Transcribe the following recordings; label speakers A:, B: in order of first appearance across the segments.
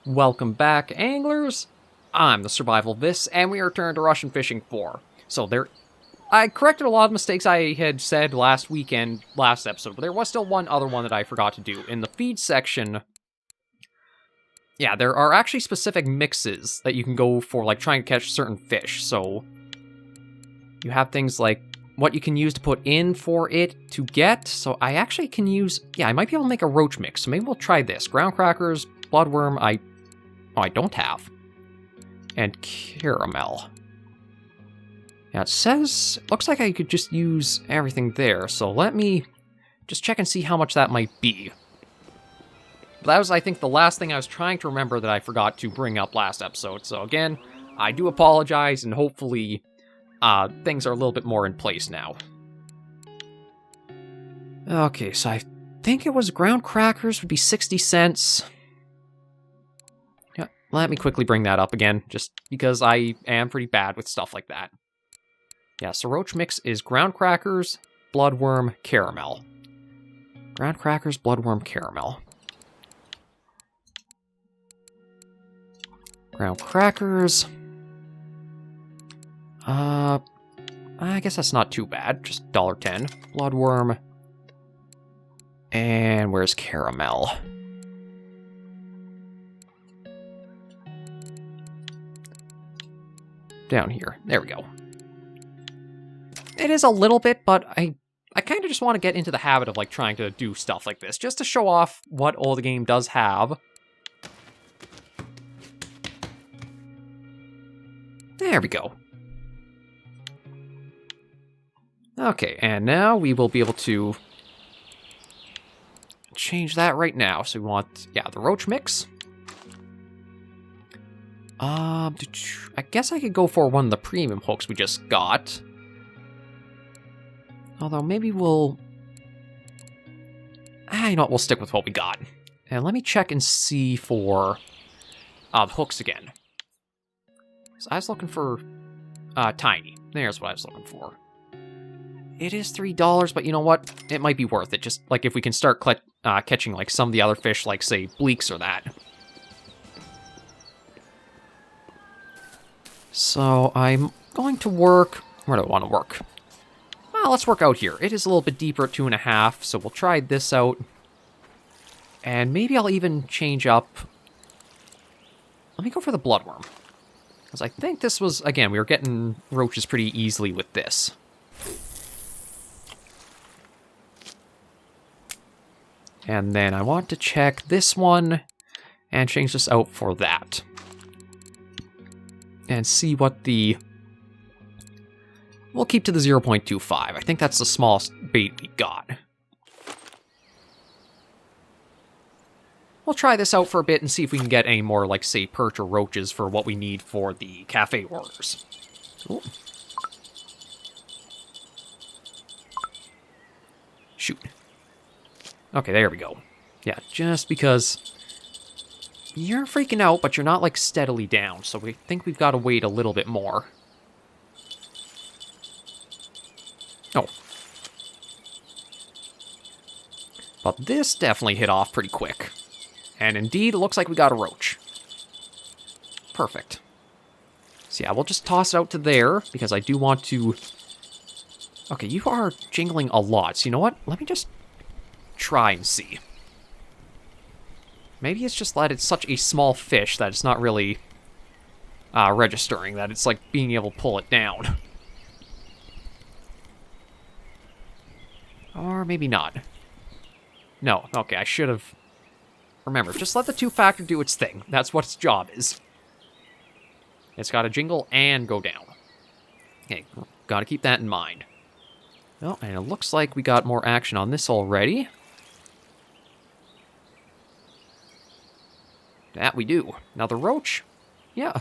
A: Welcome back, anglers! I'm the Survival Vis, and we return to Russian Fishing 4. I corrected a lot of mistakes I had said last episode, but there was still one other one that I forgot to do. In the feed section, yeah, there are actually specific mixes that you can go for, like, trying to catch certain fish. So, you have things like what you can use to put in for it to get. So I actually can use, I might be able to make a roach mix. So maybe we'll try this. Ground crackers, bloodworm, I don't have. And caramel. Yeah, it says, looks like I could just use everything there. So let me just check and see how much that might be. But that was, I think, the last thing I was trying to remember that I forgot to bring up last episode. So again, I do apologize, and hopefully things are a little bit more in place now. Okay, so I think it was ground crackers would be 60 cents. Yeah, let me quickly bring that up again, just because I am pretty bad with stuff like that. Yeah, so roach mix is ground crackers, bloodworm, caramel. Ground crackers, bloodworm, caramel. Ground crackers. I guess that's not too bad. Just $1.10. Bloodworm. And where's caramel? Down here. There we go. It is a little bit, but I kind of just want to get into the habit of, like, trying to do stuff like this, just to show off what all the game does have. There we go. Okay, and now we will be able to change that right now. So we want, the roach mix. I guess I could go for one of the premium hooks we just got. Although maybe we'll... you know what, we'll stick with what we got. And let me check and see for the hooks again. So I was looking for tiny. There's what I was looking for. It is $3, but you know what? It might be worth it. Just like if we can start catching like some of the other fish, like say bleaks or that. So I'm going to work. Where do I want to work? Well, let's work out here. It is a little bit deeper at 2.5, so we'll try this out. And maybe I'll even change up. Let me go for the bloodworm. Because I think this was, again, we were getting roaches pretty easily with this. And then I want to check this one and change this out for that. And see what the... We'll keep to the 0.25. I think that's the smallest bait we got. We'll try this out for a bit and see if we can get any more, like, say, perch or roaches for what we need for the cafe orders. Ooh. Shoot. Okay, there we go. Yeah, just because you're freaking out, but you're not, like, steadily down, so we think we've got to wait a little bit more. Oh. But this definitely hit off pretty quick. And indeed, it looks like we got a roach. Perfect. So yeah, we'll just toss it out to there, because I do want to... Okay, you are jingling a lot, so you know what? Let me just try and see. Maybe it's just that it's such a small fish that it's not really registering, that it's like being able to pull it down. Or maybe not. No, okay, I should have... Remember, just let the two-factor do its thing. That's what its job is. It's got to jingle and go down. Okay, got to keep that in mind. Well, and it looks like we got more action on this already. That we do. Now the roach, yeah.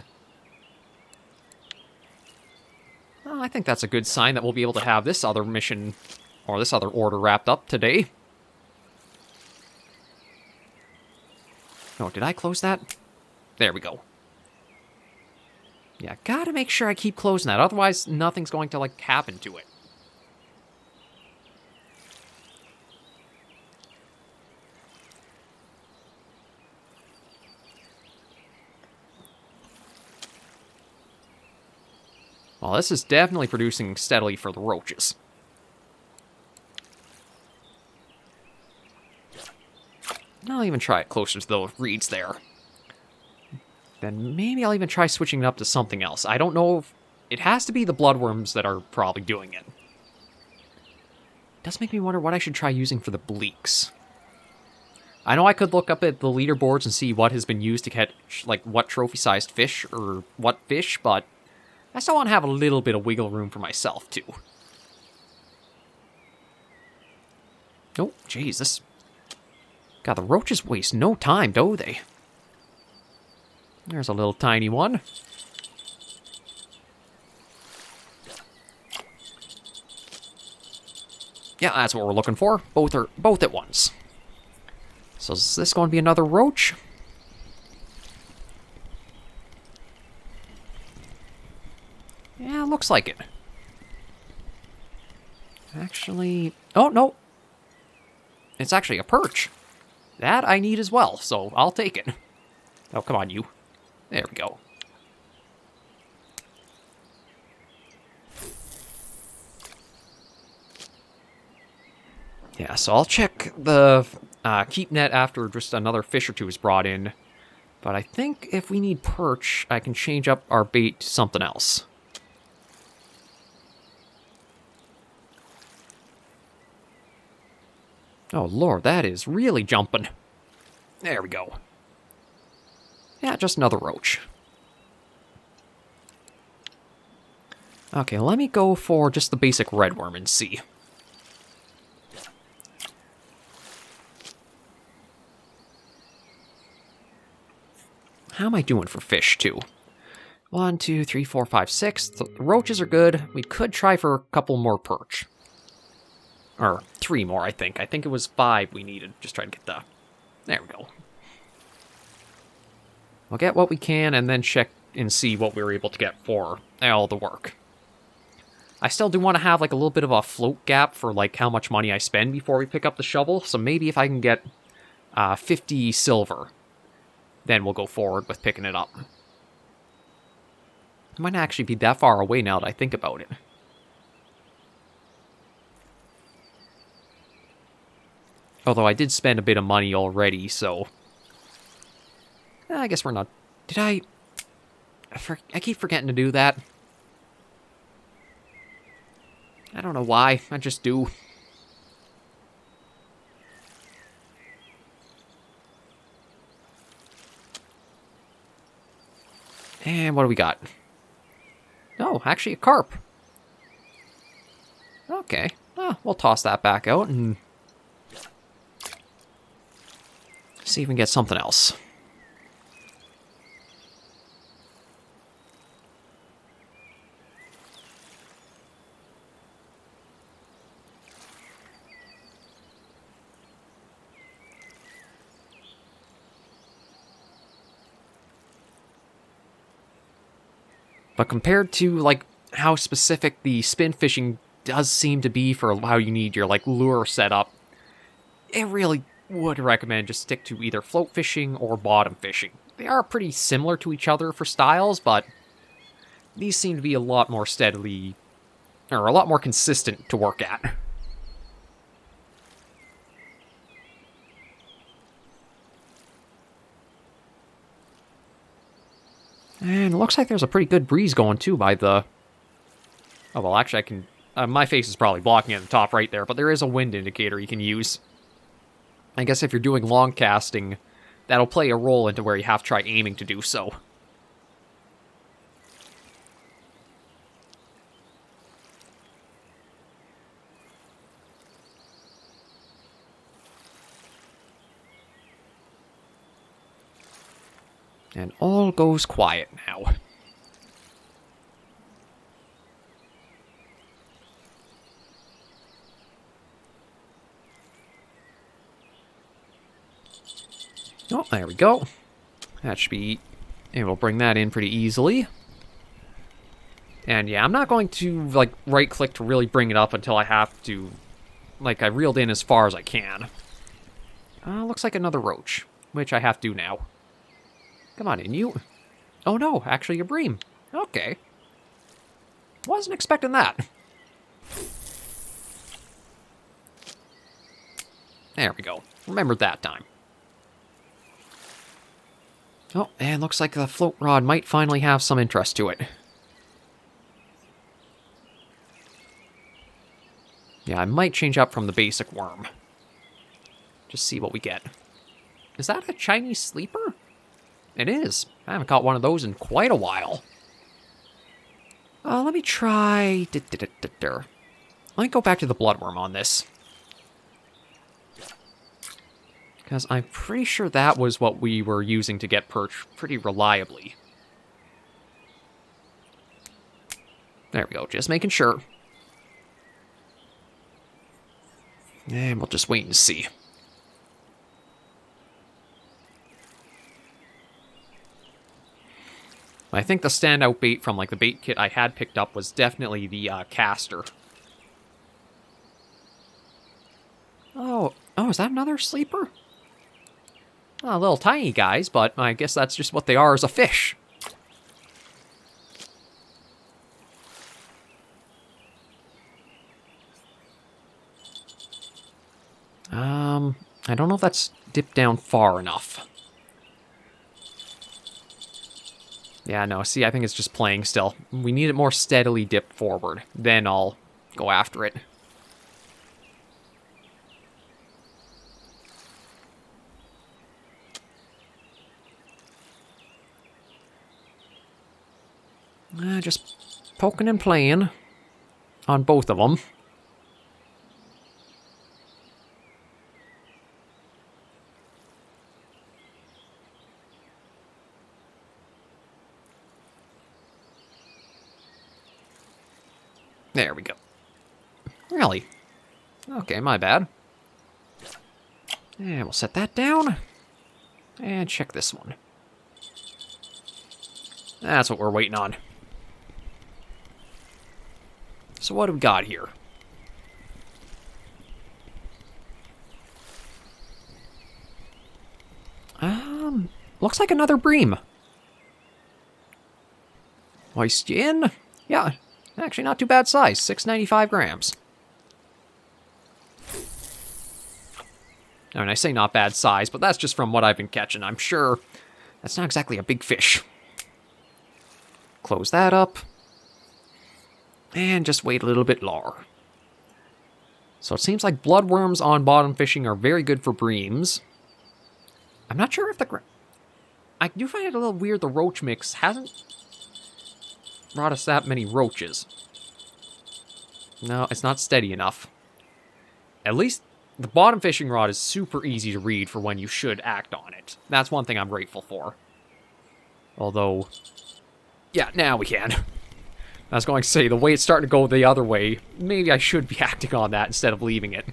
A: Well, I think that's a good sign that we'll be able to have this other mission, or this other order wrapped up today. Oh, did I close that? There we go. Yeah, gotta make sure I keep closing that, otherwise nothing's going to, like, happen to it. Well, this is definitely producing steadily for the roaches. I'll even try it closer to those reeds there. Then maybe I'll even try switching it up to something else. I don't know if... It has to be the bloodworms that are probably doing it. It does make me wonder what I should try using for the bleaks. I know I could look up at the leaderboards and see what has been used to catch, like, what trophy-sized fish, or what fish, but I still want to have a little bit of wiggle room for myself, too. Oh, Jesus. God, the roaches waste no time, don't they? There's a little tiny one. Yeah, that's what we're looking for. Both at once. So is this going to be another roach? Yeah, looks like it. Actually... Oh, no. It's actually a perch. That I need as well, so I'll take it. Oh, come on, you. There we go. Yeah, so I'll check the keep net after just another fish or two is brought in. But I think if we need perch, I can change up our bait to something else. Oh, Lord, that is really jumping. There we go. Yeah, just another roach. Okay, let me go for just the basic redworm and see. How am I doing for fish, too? 1, 2, 3, 4, 5, 6. The roaches are good. We could try for a couple more perch. Or 3 more, I think. I think it was 5 we needed. Just try to get the... There we go. We'll get what we can and then check and see what we were able to get for all the work. I still do want to have like a little bit of a float gap for like how much money I spend before we pick up the shovel. So maybe if I can get 50 silver, then we'll go forward with picking it up. It might not actually be that far away now that I think about it. Although I did spend a bit of money already, so... I guess we're not... Did I keep forgetting to do that. I don't know why. I just do. And what do we got? Oh, actually a carp. Okay. Well, we'll toss that back out and... see if we can get something else. But compared to, like, how specific the spin fishing does seem to be for how you need your, like, lure setup, it really would recommend just stick to either float fishing or bottom fishing. They are pretty similar to each other for styles, but these seem to be a lot more steadily, or a lot more consistent to work at. And it looks like there's a pretty good breeze going, too, by the... Oh, well, actually, I can... my face is probably blocking at the top right there, but there is a wind indicator you can use. I guess if you're doing long casting, that'll play a role into where you have to try aiming to do so. And all goes quiet now. Oh, there we go. That should be able to bring that in pretty easily. And yeah, I'm not going to, like, right-click to really bring it up until I have to, like, I reeled in as far as I can. Looks like another roach, which I have to do now. Come on in, you. Oh no, actually a bream. Okay. Wasn't expecting that. There we go. Remembered that time. Oh, and looks like the float rod might finally have some interest to it. Yeah, I might change up from the basic worm. Just see what we get. Is that a Chinese sleeper? It is. I haven't caught one of those in quite a while. Let me try... Let me go back to the bloodworm on this. Because I'm pretty sure that was what we were using to get perch pretty reliably. There we go, just making sure. And we'll just wait and see. I think the standout bait from like the bait kit I had picked up was definitely the caster. Oh, is that another sleeper? Oh, little tiny guys, but I guess that's just what they are as a fish. I don't know if that's dipped down far enough. Yeah, no, see, I think it's just playing still. We need it more steadily dipped forward. Then I'll go after it. Just poking and playing on both of them. There we go. Really? Okay, my bad. And we'll set that down. And check this one. That's what we're waiting on. So what do we got here? Looks like another bream. Hoist you in. Yeah, actually not too bad size, 695 grams. I mean, I say not bad size, but that's just from what I've been catching. I'm sure that's not exactly a big fish. Close that up. And just wait a little bit longer. So it seems like bloodworms on bottom fishing are very good for breams. I'm not sure if I do find it a little weird the roach mix hasn't brought us that many roaches. No, it's not steady enough. At least the bottom fishing rod is super easy to read for when you should act on it. That's one thing I'm grateful for. Although, yeah, now we can. I was going to say, the way it's starting to go the other way, maybe I should be acting on that instead of leaving it.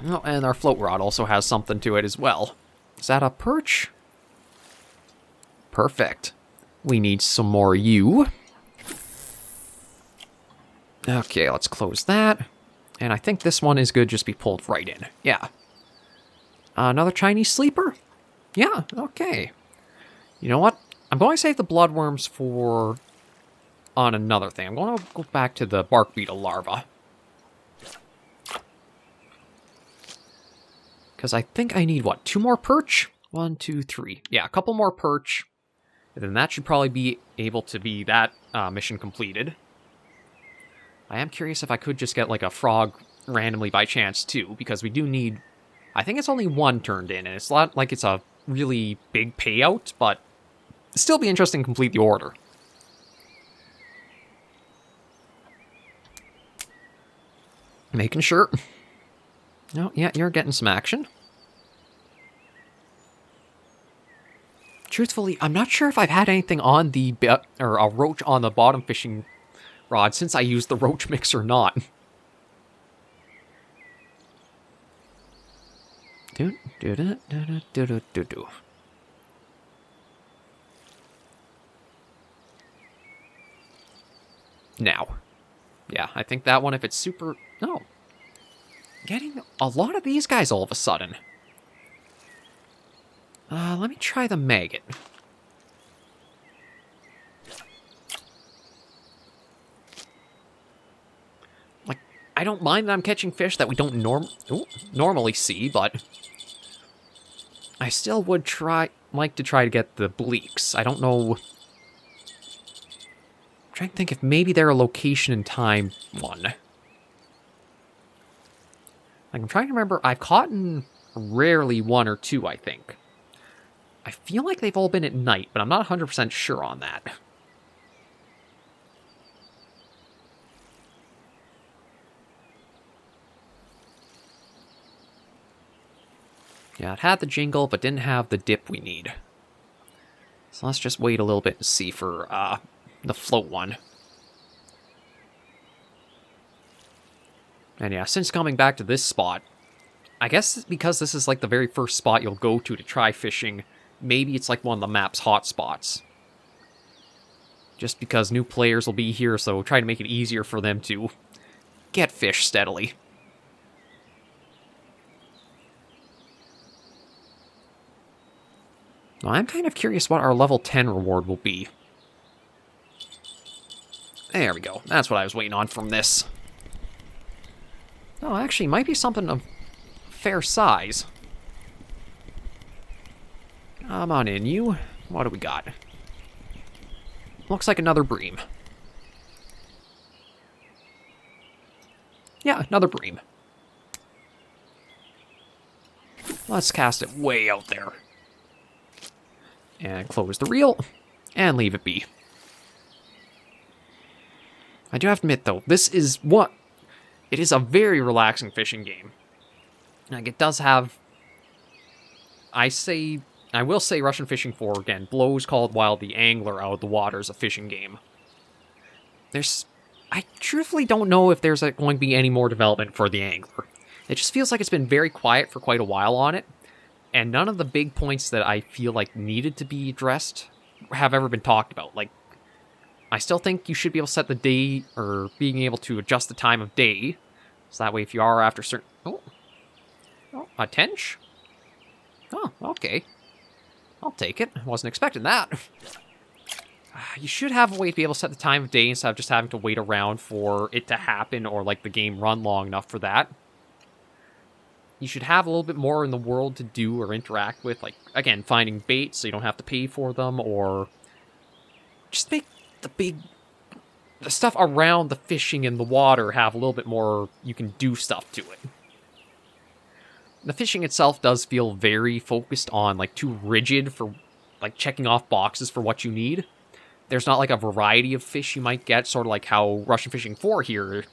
A: Oh, and our float rod also has something to it as well. Is that a perch? Perfect. We need some more you. Okay, let's close that. And I think this one is good just be pulled right in. Yeah. Another Chinese sleeper? Yeah, okay. You know what? I'm going to save the bloodworms for on another thing. I'm going to go back to the bark beetle larva. Because I think I need, what, 2 more perch? 1, 2, 3. Yeah, a couple more perch. And then that should probably be able to be that mission completed. I am curious if I could just get, like, a frog randomly by chance, too. Because we do need... I think it's only 1 turned in. And it's not like it's a really big payout, but... still be interesting to complete the order. Making sure. Oh, yeah, you're getting some action. Truthfully, I'm not sure if I've had anything on the... or a roach on the bottom fishing rod since I used the roach mix or not. Now. Yeah, I think that one, if it's super... No. Getting a lot of these guys all of a sudden. Let me try the maggot. I don't mind that I'm catching fish that we don't normally see, but I still would like to try to get the bleaks. I don't know. I'm trying to think if maybe they're a location and time one. Like, I'm trying to remember. I've caught in rarely one or two, I think. I feel like they've all been at night, but I'm not 100% sure on that. Yeah, it had the jingle, but didn't have the dip we need. So let's just wait a little bit to see for the float one. And yeah, since coming back to this spot, I guess because this is like the very first spot you'll go to try fishing, maybe it's like one of the map's hot spots. Just because new players will be here, so try to make it easier for them to get fish steadily. Now, I'm kind of curious what our level 10 reward will be. There we go. That's what I was waiting on from this. Oh, actually, might be something of fair size. Come on in, you. What do we got? Looks like another bream. Yeah, another bream. Let's cast it way out there. And close the reel, and leave it be. I do have to admit, though, this is what... It is a very relaxing fishing game. Like, it does have... I will say Russian Fishing 4, again, blows Called Wild the Angler out of the water as a fishing game. I truthfully don't know if there's going to be any more development for the Angler. It just feels like it's been very quiet for quite a while on it. And none of the big points that I feel like needed to be addressed have ever been talked about. Like, I still think you should be able to set the day, or being able to adjust the time of day. So that way if you are after certain... Oh, a tench? Oh, okay. I'll take it. I wasn't expecting that. You should have a way to be able to set the time of day instead of just having to wait around for it to happen or like the game run long enough for that. You should have a little bit more in the world to do or interact with, like, again, finding bait so you don't have to pay for them, or just make the stuff around the fishing in the water have a little bit more, you can do stuff to it. The fishing itself does feel very focused on, like, too rigid for, like, checking off boxes for what you need. There's not, like, a variety of fish you might get, sort of like how Russian Fishing 4 here...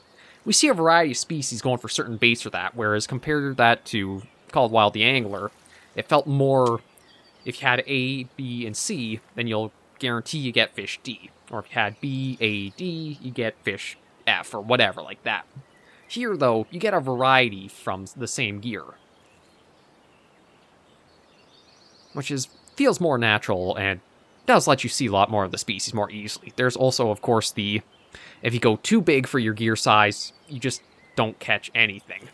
A: We see a variety of species going for certain baits for that, whereas compared to that to Called Wild the Angler, it felt more, if you had A, B, and C, then you'll guarantee you get fish D. Or if you had B, A, D, you get fish F, or whatever like that. Here, though, you get a variety from the same gear. Which feels more natural, and does let you see a lot more of the species more easily. There's also, of course, if you go too big for your gear size, you just don't catch anything.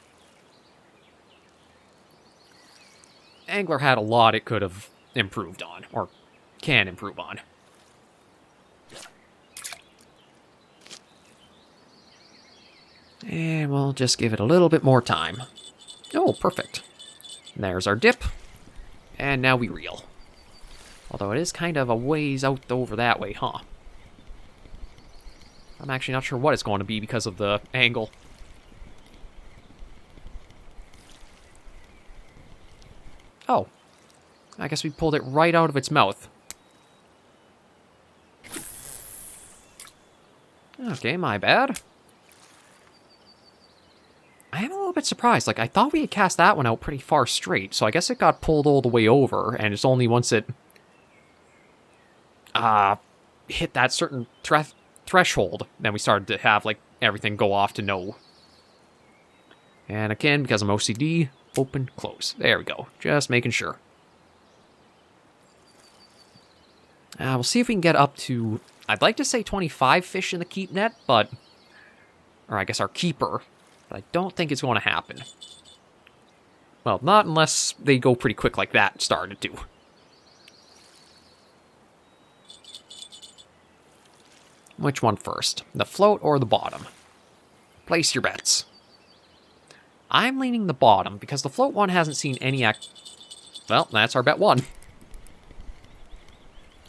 A: Angler had a lot it could have improved on, or can improve on. And we'll just give it a little bit more time. Oh, perfect. There's our dip. And now we reel. Although it is kind of a ways out over that way, huh? I'm actually not sure what it's going to be because of the angle. Oh. I guess we pulled it right out of its mouth. Okay, my bad. I am a little bit surprised. Like, I thought we had cast that one out pretty far straight, so I guess it got pulled all the way over, and it's only once it hit that certain threshold, then we started to have, like, everything go off to no. And again, because I'm OCD, open, close. There we go. Just making sure. We'll see if we can get up to, I'd like to say 25 fish in the keep net, but, or I guess our keeper, but I don't think it's going to happen. Well, not unless they go pretty quick like that started to. Which one first? The float or the bottom? Place your bets. I'm leaning the bottom because the float one hasn't seen any Well, that's our bet one.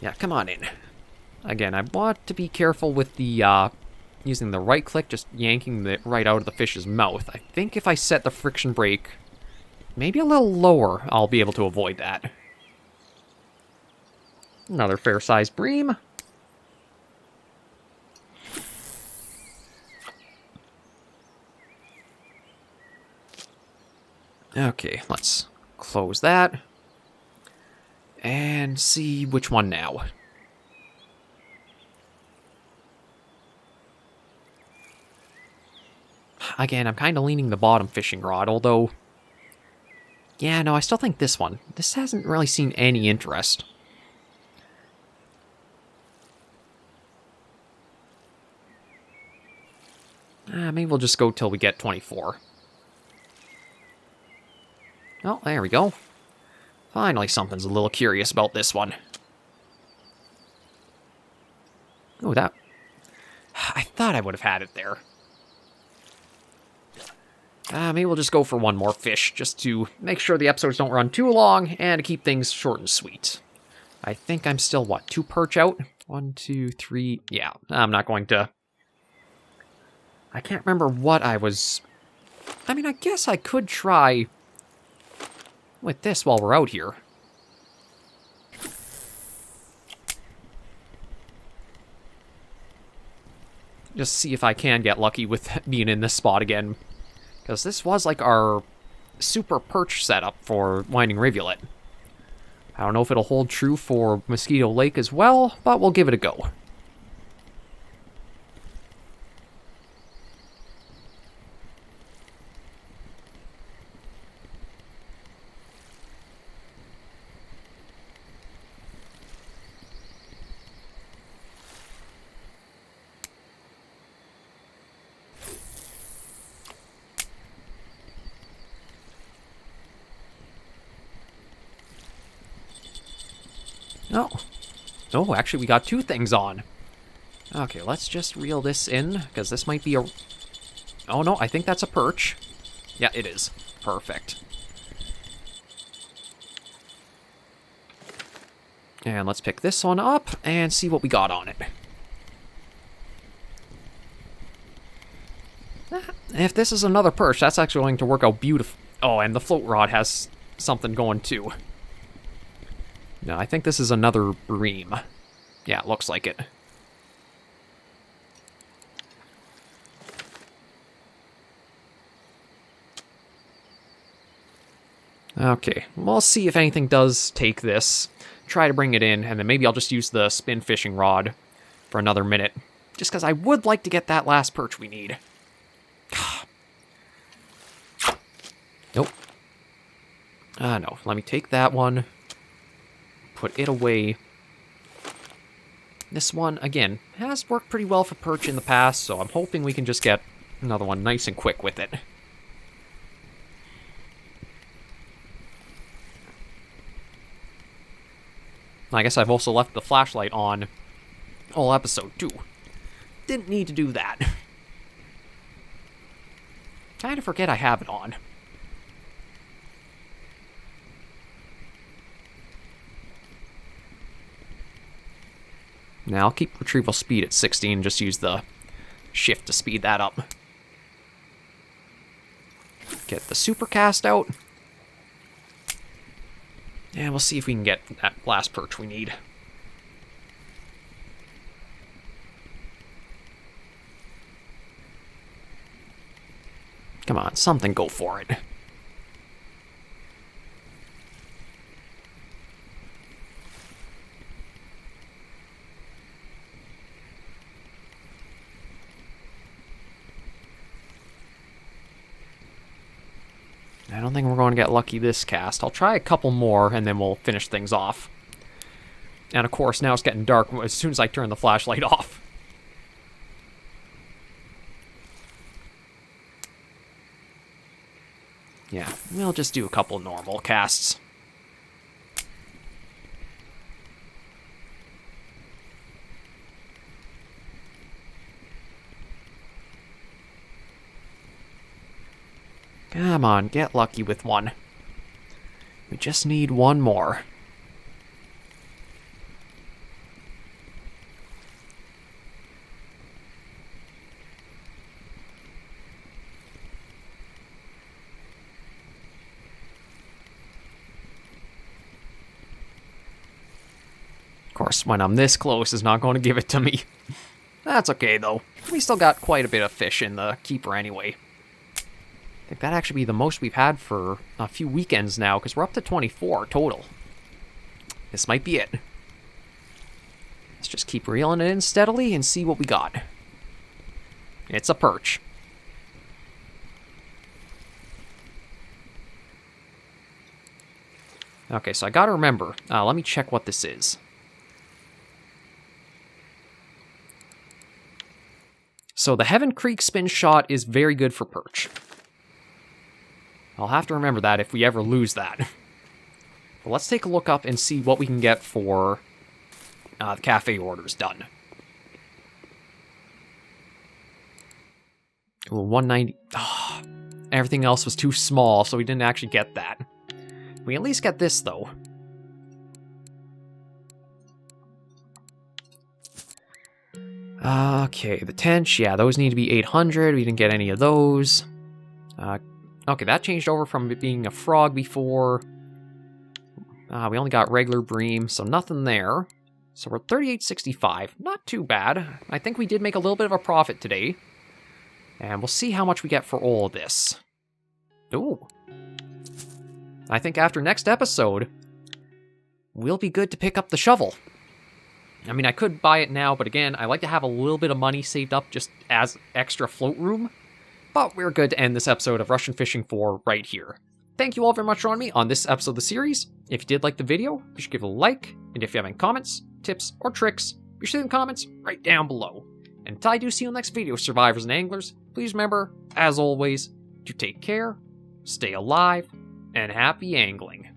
A: Yeah, come on in. Again, I want to be careful with the, using the right click, just yanking it right out of the fish's mouth. I think if I set the friction brake maybe a little lower, I'll be able to avoid that. Another fair-sized bream. Okay, let's close that. And see which one now. Again, I'm kind of leaning the bottom fishing rod, although... Yeah, no, I still think this one. This hasn't really seen any interest. Maybe we'll just go till we get 24. Oh, there we go. Finally, something's a little curious about this one. Oh, that... I thought I would have had it there. Maybe we'll just go for one more fish, just to make sure the episodes don't run too long, and to keep things short and sweet. I think I'm still, what, 2 perch out? 1, 2, 3... Yeah, I'm not going to... I can't remember what I was... I mean, I guess I could try with this while we're out here. Just see if I can get lucky with being in this spot again. Because this was like our super perch setup for Winding Rivulet. I don't know if it'll hold true for Mosquito Lake as well, but we'll give it a go. Oh, actually, we got 2 things on. Okay, let's just reel this in, because this might be a... Oh, no, I think that's a perch. Yeah, it is. Perfect. And let's pick this one up and see what we got on it. If this is another perch, that's actually going to work out beautiful. Oh, and the float rod has something going, too. No, I think this is another bream. Yeah, it looks like it. Okay, we'll see if anything does take this. Try to bring it in, and then maybe I'll just use the spin fishing rod for another minute. Just because I would like to get that last perch we need. Nope. No, let me take that one. Put it away. This one, again, has worked pretty well for perch in the past, so I'm hoping we can just get another one nice and quick with it. I guess I've also left the flashlight on all episode 2. Didn't need to do that. Kind of forget I have it on. Now I'll keep retrieval speed at 16, just use the shift to speed that up. Get the super cast out. And we'll see if we can get that last perch we need. Come on, something, go for it. I don't think we're going to get lucky this cast. I'll try a couple more, and then we'll finish things off. And of course, now it's getting dark as soon as I turn the flashlight off. Yeah, we'll just do a couple normal casts. Come on, get lucky with one. We just need one more. Of course, when I'm this close, it's not going to give it to me. That's okay, though. We still got quite a bit of fish in the keeper anyway. I think that'd actually be the most we've had for a few weekends now, because we're up to 24 total. This might be it. Let's just keep reeling it in steadily and see what we got. It's a perch. Okay, so I gotta remember. Let me check what this is. So the Heaven Creek spin shot is very good for perch. I'll have to remember that if we ever lose that. But let's take a look up and see what we can get for the cafe orders done. Ooh, 190. Oh, everything else was too small, so we didn't actually get that. We at least get this, though. Okay, the tench, yeah, those need to be 800. We didn't get any of those. Okay, that changed over from it being a frog before. We only got regular bream, so nothing there. So we're 38.65. Not too bad. I think we did make a little bit of a profit today. And we'll see how much we get for all of this. Ooh. I think after next episode, we'll be good to pick up the shovel. I mean, I could buy it now, but again, I like to have a little bit of money saved up just as extra float room. But we're good to end this episode of Russian Fishing 4 right here. Thank you all very much for joining me on this episode of the series. If you did like the video, be sure to give it a like. And if you have any comments, tips, or tricks, be sure to leave in the comments right down below. And until I do see you in the next video, survivors and anglers, please remember, as always, to take care, stay alive, and happy angling.